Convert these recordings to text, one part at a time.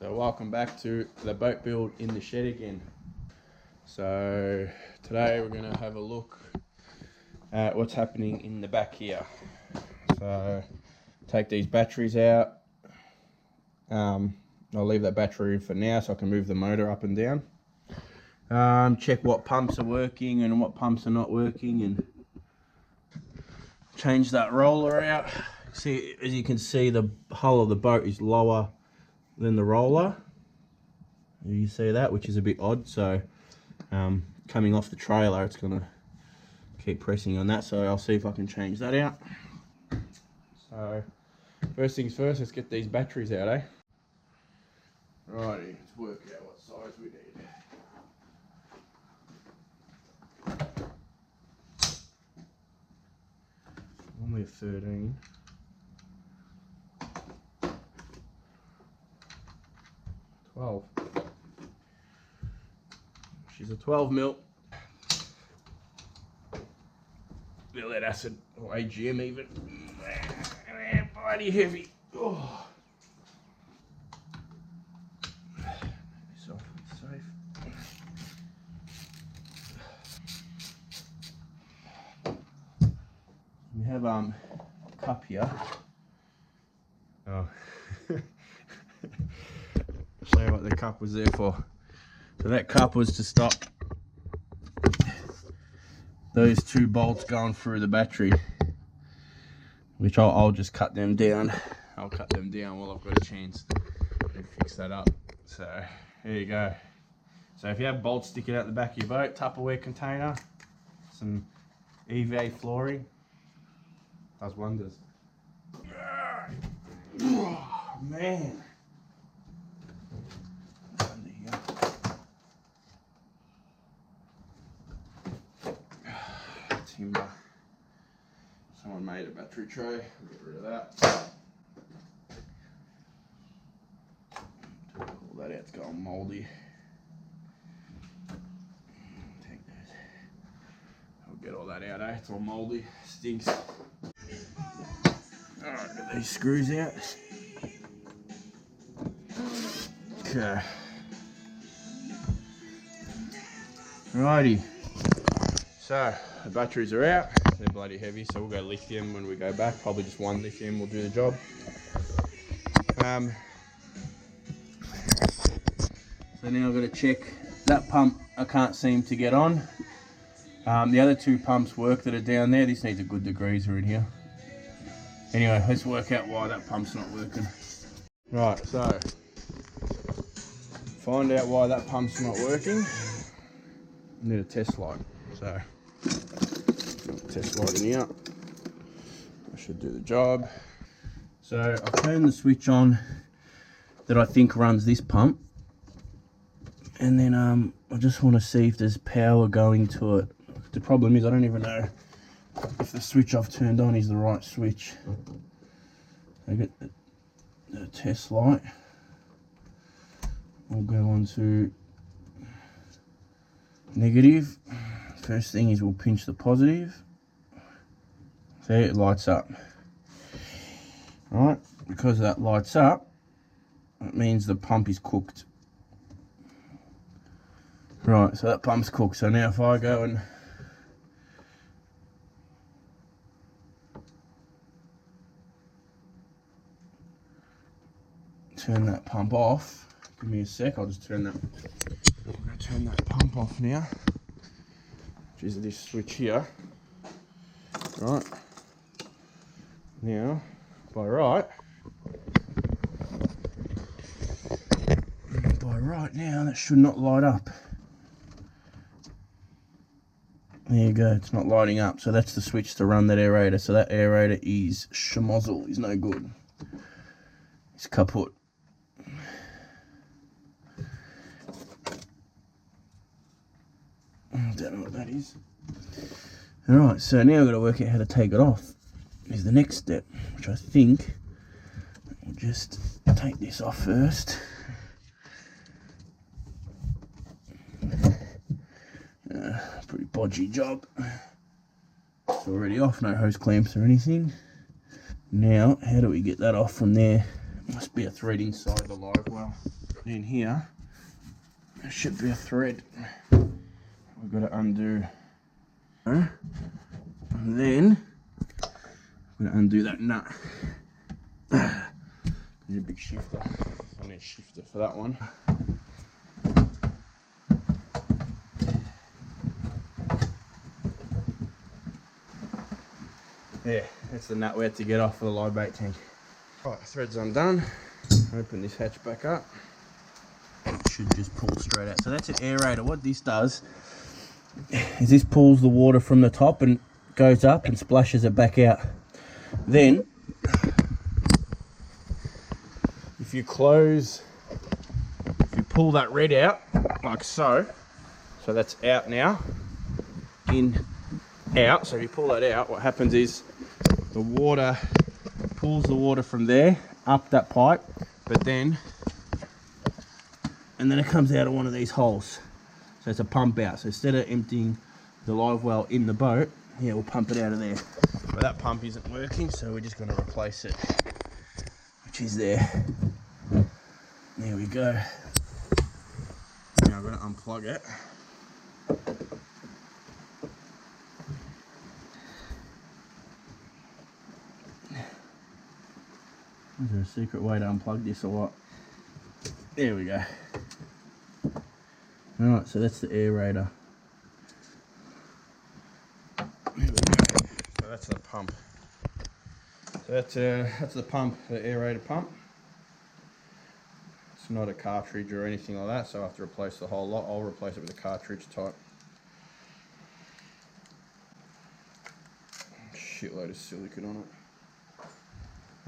So welcome back to the boat build in the shed again. So today we're going to have a look at what's happening in the back here. So take these batteries out. I'll leave that battery in for now so I can move the motor up and down. Check what pumps are working and what pumps are not working, and change that roller out. See, as you can see, the hull of the boat is lower than the roller. You see that, which is a bit odd. So coming off the trailer, it's gonna keep pressing on that, so I'll see if I can change that out. So first things first, let's get these batteries out, eh? Righty, let's work out what size we need. Only a 13. 12. She's a 12 mil. Bit of lead acid, or AGM even. Bloody heavy. Oh. This off, it's safe. We have a cup here. Oh. I'll show you what the cup was there for. So that cup was to stop those two bolts going through the battery, which I'll just cut them down. I'll cut them down while I've got a chance to fix that up. So here you go. So if you have bolts sticking out the back of your boat, Tupperware container, some EVA flooring, does wonders. Oh, man. Under here. Timber. Someone made a battery tray. We'll get rid of that. All that out, it's going mouldy. Take those. I'll get all that out, eh? It's all mouldy, stinks. Alright, get these screws out. Okay. Righty. So the batteries are out. They're bloody heavy, so we'll go lithium when we go back. Probably just one lithium will do the job. So now I've got to check that pump. I can't seem to get on. The other two pumps work that are down there. This needs a good degreaser in here. Anyway, let's work out why that pump's not working. Right, so find out why that pump's not working. I need a test light. So test light in here. I should do the job. So I've turned the switch on that I think runs this pump, and then I just want to see if there's power going to it. The problem is I don't even know if the switch I've turned on is the right switch. I get the test light. We'll go on to negative. First thing is we'll pinch the positive. See, it lights up. Right, because that lights up, it means the pump is cooked. Right, so that pump's cooked. So now if I go and turn that pump off, give me a sec, I'll just turn that. I'm going to turn that pump off now, which is this switch here. Right, now by right now that should not light up. There you go, it's not lighting up. So that's the switch to run that aerator. So that aerator is schmozzle, is no good. It's kaput. I don't know what that is. Alright, so now I've got to work out how to take it off. Is the next step, which I think we'll just take this off first. Pretty bodgy job. It's already off, no hose clamps or anything. Now, how do we get that off from there? Must be a thread inside the live well. in here, there should be a thread. We've got to undo. And then I'm going to undo that nut. Need a big shifter. I need a shifter for that one. Yeah, that's the nut we had to get off for the live bait tank. Right, threads undone. Open this hatch back up. It should just pull straight out. So that's an aerator. What this does is this pulls the water from the top and goes up and splashes it back out. Then, if you pull that red out, like so that's out now, in, out. So if you pull that out, what happens is the water pulls the water from there up that pipe, and then it comes out of one of these holes. So it's a pump out. So instead of emptying the live well in the boat, yeah, we'll pump it out of there. But that pump isn't working, so we're just going to replace it, which is there. There we go. Now I'm going to unplug it. Is there a secret way to unplug this or what? There we go. Alright, so that's the aerator. There we go. So that's the pump. So that's the pump, the aerator pump. It's not a cartridge or anything like that, so I have to replace the whole lot. I'll replace it with a cartridge type. Shitload of silicone on it.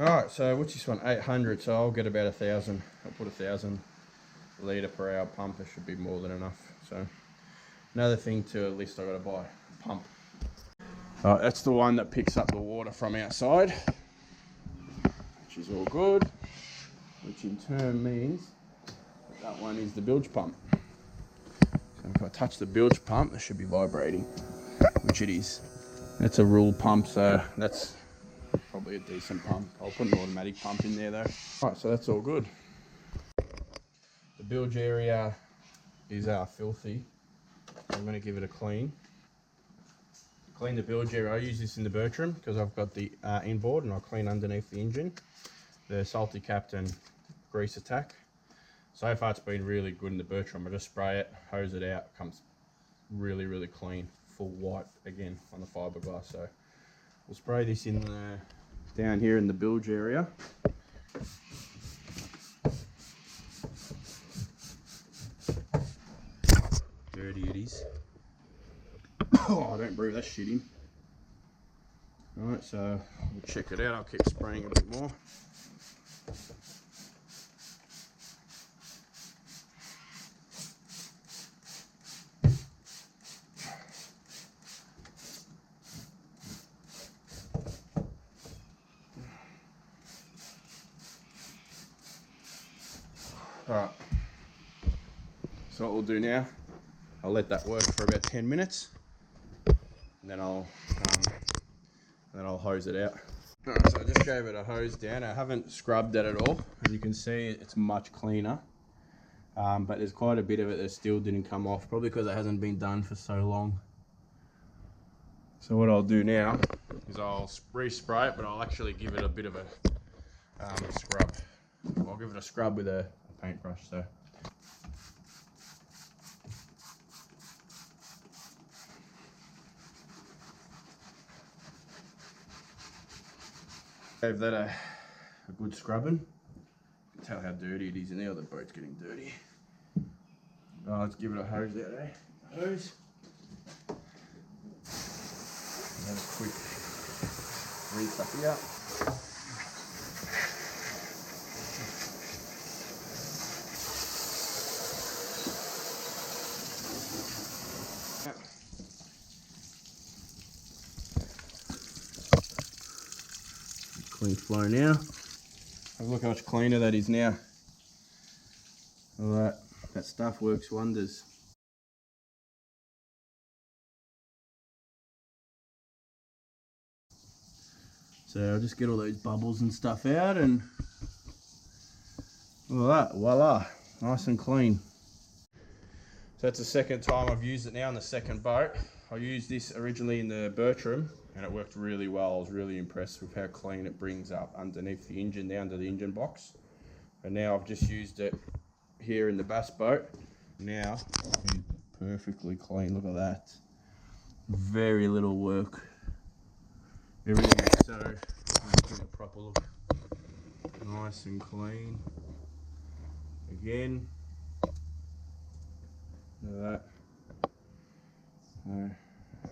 Alright, so what's this one? 800, so I'll get about 1,000. I'll put 1,000 litre per hour pump. It should be more than enough. So another thing to at least I got to buy a pump. Alright, that's the one that picks up the water from outside, which is all good, which in turn means that one is the bilge pump. So if I touch the bilge pump, it should be vibrating, which it is. That's a rule pump, so that's probably a decent pump. I'll put an automatic pump in there though. Alright, so that's all good. The bilge area is filthy. I'm going to give it a clean. Clean the bilge area. I use this in the Bertram because I've got the inboard, and I'll clean underneath the engine. The Salty Captain grease attack. So far it's been really good in the Bertram. I just spray it, hose it out, comes really, really clean, full white again on the fiberglass. So we'll spray this in down here in the bilge area. Dirty it is. Oh, don't breathe that shit in. Alright, so we'll check it out. I'll keep spraying a bit more. Alright, so what we'll do now, I'll let that work for about 10 minutes, and then I'll hose it out. Alright, so I just gave it a hose down. I haven't scrubbed it at all. As you can see, it's much cleaner, but there's quite a bit of it that still didn't come off, probably because it hasn't been done for so long. So what I'll do now is I'll respray it, but I'll actually give it a bit of a scrub. I'll give it a scrub with a paintbrush. So gave that a good scrubbing. You can tell how dirty it is in there. The boat's getting dirty. Let's give it a hose out, eh? Hose. Have a quick rinse up here. Clean flow now. Have a look how much cleaner that is now. Alright, that stuff works wonders. So I'll just get all those bubbles and stuff out, and voila, nice and clean. So that's the second time I've used it now in the second boat. I used this originally in the Bertram and it worked really well. I was really impressed with how clean it brings up underneath the engine, down to the engine box. And now I've just used it here in the bass boat. Now, perfectly clean, look at that. Very little work. Everything is so, give it a proper look. Nice and clean. Again. Look at that.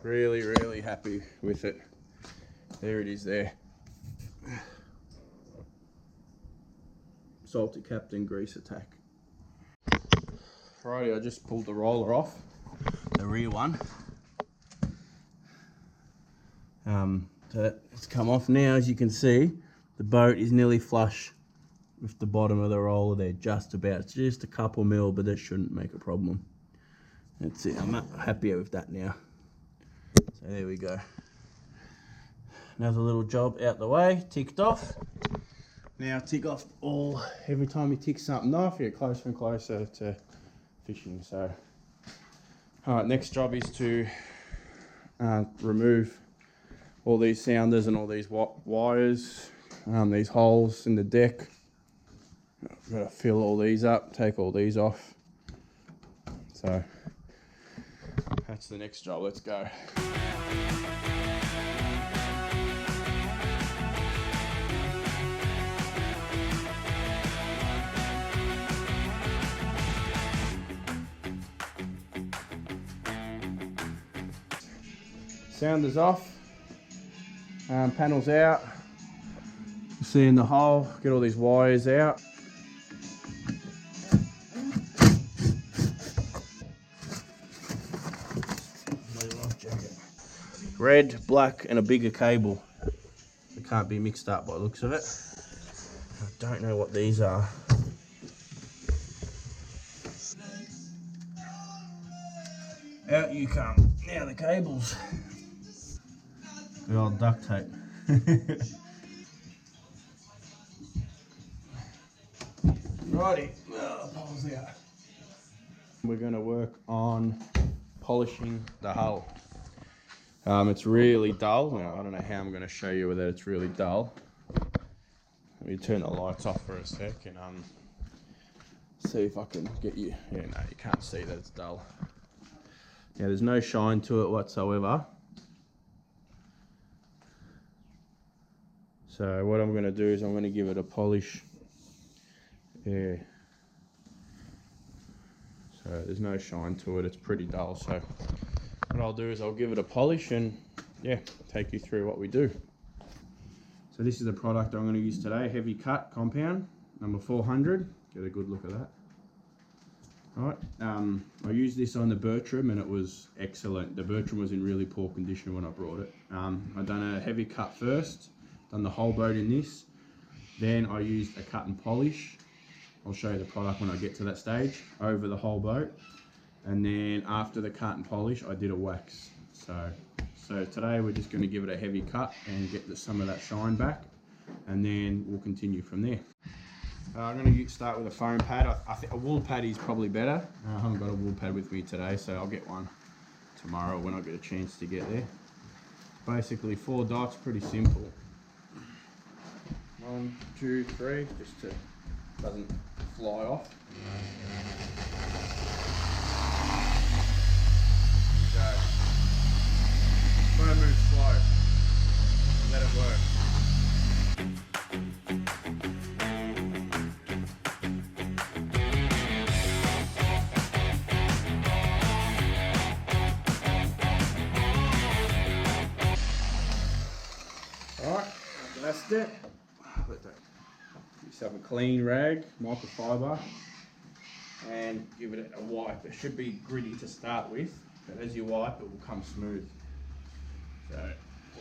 Really, really happy with it. There it is there. Salty Captain Grease Attack. Righty, I just pulled the roller off, the rear one. So it's come off now. As you can see, the boat is nearly flush with the bottom of the roller there, just about. It's just a couple mil, but that shouldn't make a problem. That's it, I'm happier with that now. So there we go. Another little job out the way, ticked off. Now tick off all, every time you tick something off, you get closer and closer to fishing. So, all right, next job is to remove all these sounders and all these wires, these holes in the deck. I've got to fill all these up, take all these off. So that's the next job, let's go. Sounders off, panels out. You see in the hole, get all these wires out. Red, black, and a bigger cable. It can't be mixed up by the looks of it. I don't know what these are. Out you come. Now the cables. Good old duct tape. Righty, poles out. We're going to work on polishing the hull. It's really dull. Now, I don't know how I'm going to show you that it's really dull. Let me turn the lights off for a sec and see if I can get you. Yeah, no, you can't see that it's dull. Yeah, there's no shine to it whatsoever. So what I'm going to do is I'm going to give it a polish. Yeah. So there's no shine to it. It's pretty dull. So what I'll do is I'll give it a polish and yeah, take you through what we do. So this is the product I'm going to use today, heavy cut compound, number 400. Get a good look at that. Alright, I used this on the Bertram and it was excellent. The Bertram was in really poor condition when I brought it. I done a heavy cut first, done the whole boat in this. Then I used a cut and polish. I'll show you the product when I get to that stage, over the whole boat. And then after the cut and polish, I did a wax. So today we're just going to give it a heavy cut and get some of that shine back. And then we'll continue from there. I'm going to start with a foam pad. I think a wool pad is probably better. I haven't got a wool pad with me today, so I'll get one tomorrow when I get a chance to get there. Basically 4 dots, pretty simple. 1, 2, 3, just to doesn't fly off. There you go. Try and move slow and let it work. Alright, that's it. Let that. Yourself a clean rag, microfiber, and give it a wipe. It should be gritty to start with, but as you wipe, it will come smooth. So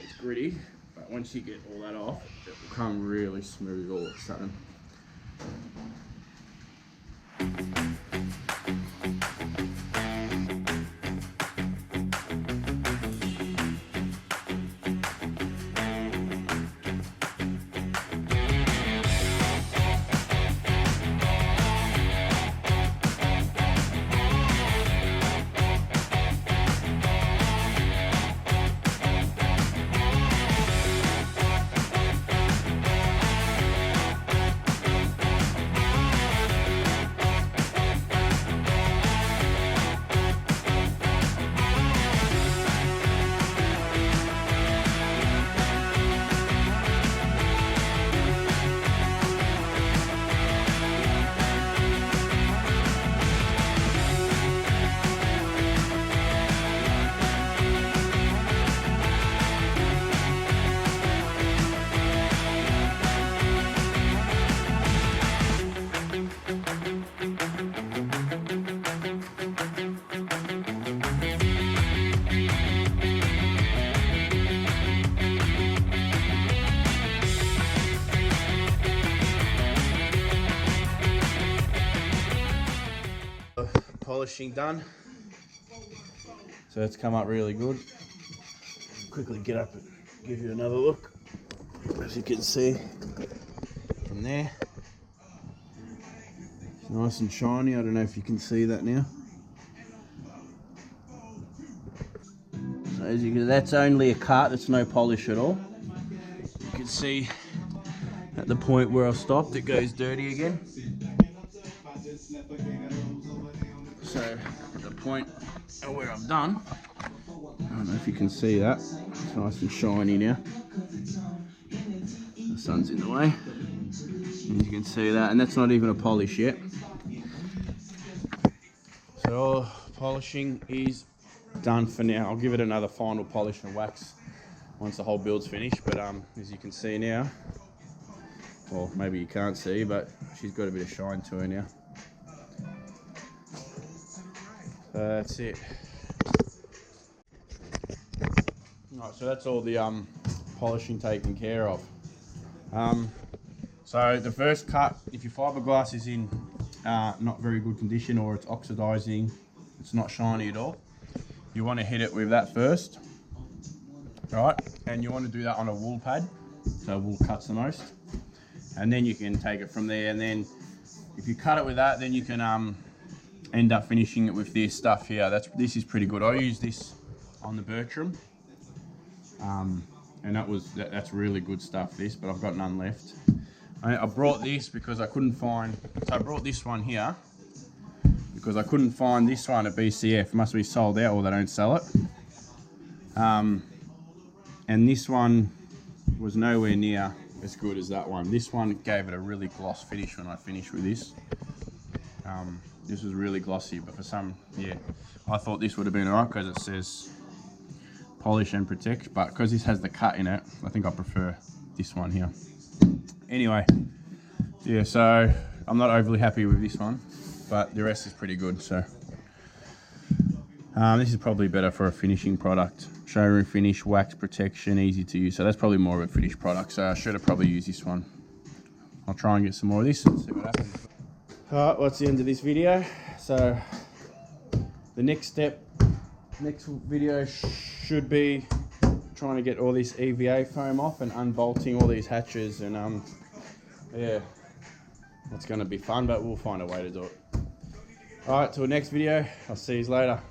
it's gritty, but once you get all that off, it will come really smooth all of a sudden. polishing done. So it's come up really good. Quickly get up and give you another look. As you can see from there. It's nice and shiny. I don't know if you can see that now. So as you can, that's only a cut, it's no polish at all. You can see at the point where I've stopped, it goes dirty again. So at the point where I'm done, I don't know if you can see that, it's nice and shiny now. The sun's in the way. And you can see that, and that's not even a polish yet. So all polishing is done for now. I'll give it another final polish and wax once the whole build's finished, but as you can see now, well, maybe you can't see, but she's got a bit of shine to her now. So that's it. Right, so that's all the polishing taken care of. So the first cut, if your fiberglass is in not very good condition or it's oxidizing, it's not shiny at all, you want to hit it with that first, right? And you want to do that on a wool pad, so wool cuts the most, and then you can take it from there. And then if you cut it with that, then you can end up finishing it with this stuff here. This is pretty good. I use this on the Bertram, and that's really good stuff, this, but I've got none left. I brought this because I couldn't find, so I brought this one here because I couldn't find this one at BCF. It must be sold out or they don't sell it. And this one was nowhere near as good as that one. This one gave it a really gloss finish when I finished with this. This was really glossy, but for some, yeah, I thought this would have been alright because it says polish and protect, but because this has the cut in it, I think I prefer this one here. Anyway, yeah, so I'm not overly happy with this one, but the rest is pretty good. So this is probably better for a finishing product. Showroom finish, wax protection, easy to use. So that's probably more of a finished product. So I should have probably used this one. I'll try and get some more of this and see what happens. Alright, well, that's the end of this video. So the next video should be trying to get all this EVA foam off and unbolting all these hatches, and yeah, that's going to be fun, but we'll find a way to do it. Alright, till the next video, I'll see you later.